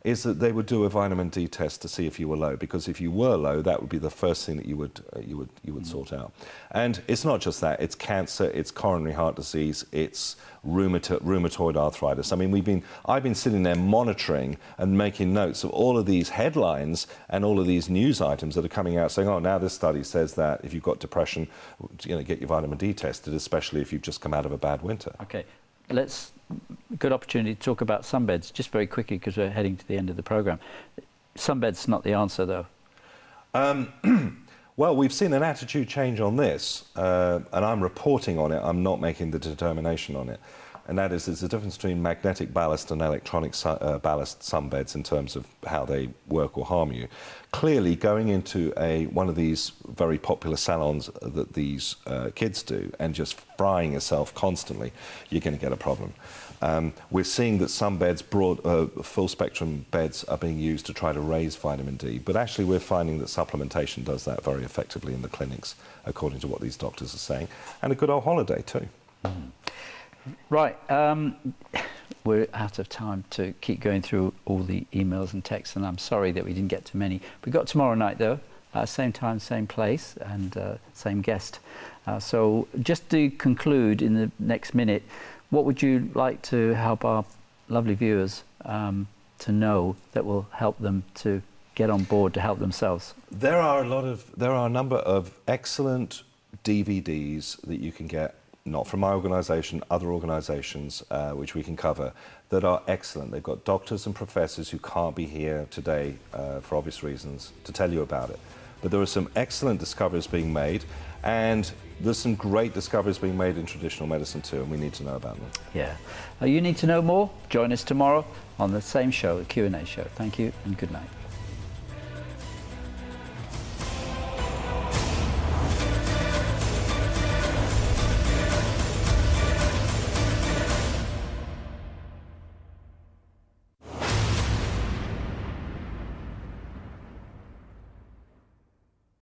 is that they would do a vitamin D test to see if you were low, because if you were low, that would be the first thing that you would sort out. And it's not just that; it's cancer, it's coronary heart disease, it's rheumatoid arthritis. I mean, I've been sitting there monitoring and making notes of all of these headlines and all of these news items that are coming out saying, "Oh, now this study says that if you've got depression, get your vitamin D tested, especially if you've just come out of a bad winter." Okay. Good opportunity to talk about sunbeds, just very quickly, because we're heading to the end of the programme. Sunbeds not the answer, though. Well, we've seen an attitude change on this, and I'm reporting on it. I'm not making the determination on it. And that is, there's a difference between magnetic ballast and electronic ballast sunbeds in terms of how they work or harm you. Clearly, going into one of these very popular salons that these kids do and just frying yourself constantly, you're going to get a problem. We're seeing that some beds, full-spectrum beds, are being used to try to raise vitamin D, but actually we're finding that supplementation does that very effectively in the clinics, according to what these doctors are saying, and a good old holiday too. Right, we're out of time to keep going through all the emails and texts, and I'm sorry that we didn't get to many. We've got tomorrow night, though, same time, same place, and same guest. So just to conclude in the next minute, what would you like to help our lovely viewers to know that will help them to get on board to help themselves? There are a number of excellent DVDs that you can get, not from my organisation, other organisations which we can cover, that are excellent. They've got doctors and professors who can't be here today for obvious reasons to tell you about it. But there are some excellent discoveries being made, and there's some great discoveries being made in traditional medicine too, and we need to know about them. Yeah. You need to know more? Join us tomorrow on the same show, the Q&A show. Thank you and good night.